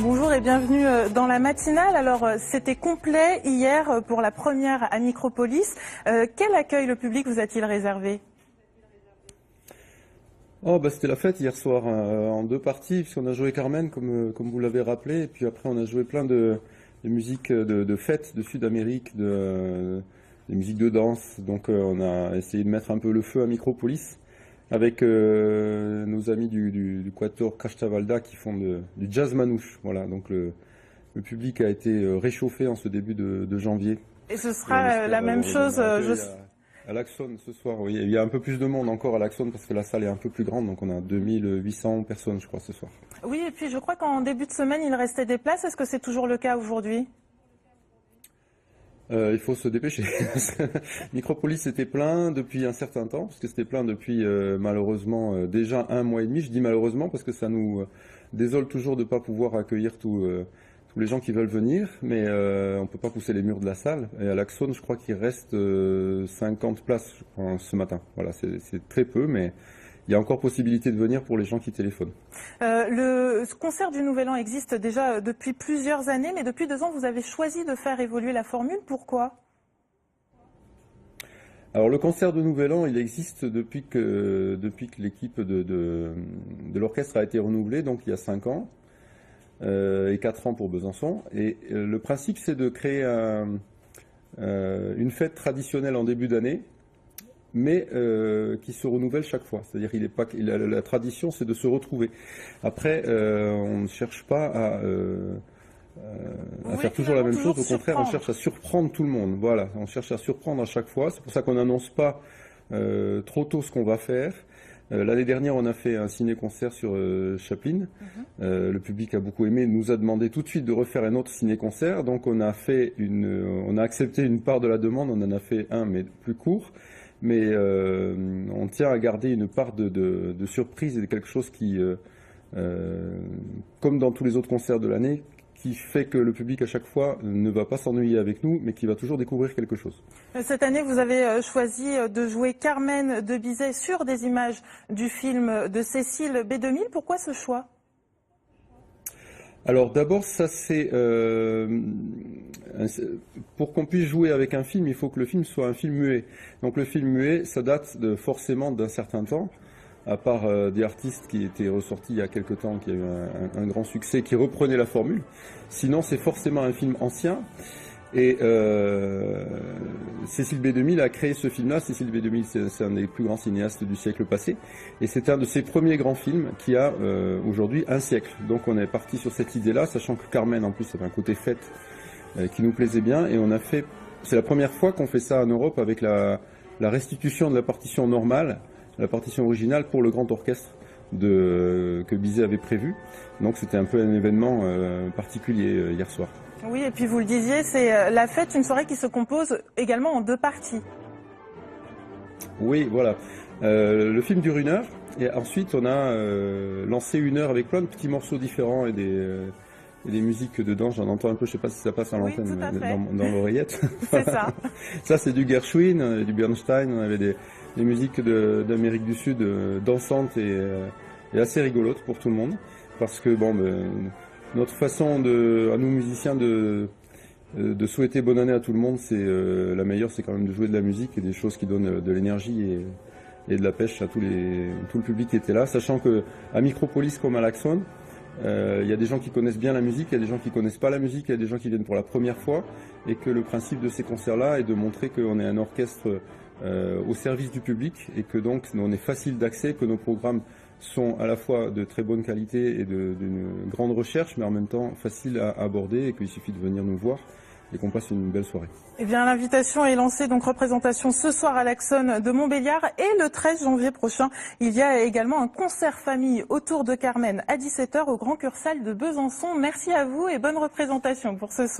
Bonjour et bienvenue dans la matinale. Alors, c'était complet hier pour la première à Micropolis. Quel accueil le public vous a-t-il réservé ? C'était la fête hier soir, en deux parties, puisqu'on a joué Carmen, comme vous l'avez rappelé, et puis après on a joué plein de musiques de fête de Sud-Amérique, des musiques de danse. Donc on a essayé de mettre un peu le feu à Micropolis avec nos amis du Quatuor Castavalda qui font du jazz manouche. Voilà, donc le public a été réchauffé en ce début de janvier. Et ce sera la même chose à l'Axone ce soir, oui. Il y a un peu plus de monde encore à l'Axone parce que la salle est un peu plus grande, donc on a 2800 personnes, je crois, ce soir. Oui, et puis je crois qu'en début de semaine, il restait des places. Est-ce que c'est toujours le cas aujourd'hui ? Il faut se dépêcher. Micropolis était plein depuis un certain temps, parce que c'était plein depuis malheureusement déjà un mois et demi. Je dis malheureusement parce que ça nous désole toujours de ne pas pouvoir accueillir tous les gens qui veulent venir, mais on ne peut pas pousser les murs de la salle. Et à l'Axone, je crois qu'il reste 50 places je crois, ce matin. Voilà, c'est très peu, mais il y a encore possibilité de venir pour les gens qui téléphonent. Le concert du Nouvel An existe déjà depuis plusieurs années, mais depuis 2 ans, vous avez choisi de faire évoluer la formule. Pourquoi ? Alors le concert de Nouvel An, il existe depuis que l'équipe de l'orchestre a été renouvelée, donc il y a 5 ans. Et 4 ans pour Besançon. Et le principe, c'est de créer une fête traditionnelle en début d'année, mais qui se renouvelle chaque fois. C'est-à-dire, la tradition, c'est de se retrouver. Après, on ne cherche pas à faire toujours la même chose. Au contraire, on cherche à surprendre tout le monde. Voilà, on cherche à surprendre à chaque fois. C'est pour ça qu'on n'annonce pas trop tôt ce qu'on va faire. L'année dernière, on a fait un ciné-concert sur Chaplin. Le public a beaucoup aimé, nous a demandé tout de suite de refaire un autre ciné-concert. Donc on a accepté une part de la demande, on en a fait un, mais plus court. Mais on tient à garder une part de surprise et de quelque chose qui, comme dans tous les autres concerts de l'année, qui fait que le public à chaque fois ne va pas s'ennuyer avec nous, mais qui va toujours découvrir quelque chose. Cette année, vous avez choisi de jouer Carmen de Bizet sur des images du film de Cécile B2000. Pourquoi ce choix ? Alors d'abord, ça c'est pour qu'on puisse jouer avec un film, il faut que le film soit un film muet. Donc le film muet, ça date forcément d'un certain temps. À part des artistes qui étaient ressortis il y a quelque temps, qui a eu un grand succès, qui reprenaient la formule. Sinon, c'est forcément un film ancien. Et Cécile B2000 a créé ce film-là. Cécile B2000, c'est un des plus grands cinéastes du siècle passé. Et c'est un de ses premiers grands films qui a aujourd'hui un siècle. Donc on est parti sur cette idée-là, sachant que Carmen, en plus, avait un côté fête qui nous plaisait bien. Et on a fait... C'est la première fois qu'on fait ça en Europe avec la restitution de la partition normale, la partition originale pour le grand orchestre que Bizet avait prévu. Donc c'était un peu un événement particulier hier soir. Oui, et puis vous le disiez, c'est la fête, une soirée qui se compose également en 2 parties. Oui, voilà. Le film dure 1 heure, et ensuite on a lancé 1 heure avec plein de petits morceaux différents et des musiques dedans. J'en entends un peu, je ne sais pas si ça passe à l'antenne, dans l'oreillette. C'est ça. Ça c'est du Gershwin, du Bernstein, on avait des musiques d'Amérique du Sud dansantes et assez rigolotes pour tout le monde, parce que notre façon à nous musiciens de souhaiter bonne année à tout le monde, c'est la meilleure, c'est quand même de jouer de la musique et des choses qui donnent de l'énergie et de la pêche à tout le public qui était là, sachant que à Micropolis comme à l'Axone, il y a des gens qui connaissent bien la musique, il y a des gens qui connaissent pas la musique, il y a des gens qui viennent pour la première fois, et que le principe de ces concerts-là est de montrer qu'on est un orchestre au service du public, et que donc on est facile d'accès, que nos programmes sont à la fois de très bonne qualité et d'une grande recherche, mais en même temps faciles à aborder, et qu'il suffit de venir nous voir et qu'on passe une belle soirée. Eh bien, l'invitation est lancée, donc représentation ce soir à l'Axone de Montbéliard, et le 13 janvier prochain, il y a également un concert famille autour de Carmen à 17h au Grand Cursal de Besançon. Merci à vous et bonne représentation pour ce soir.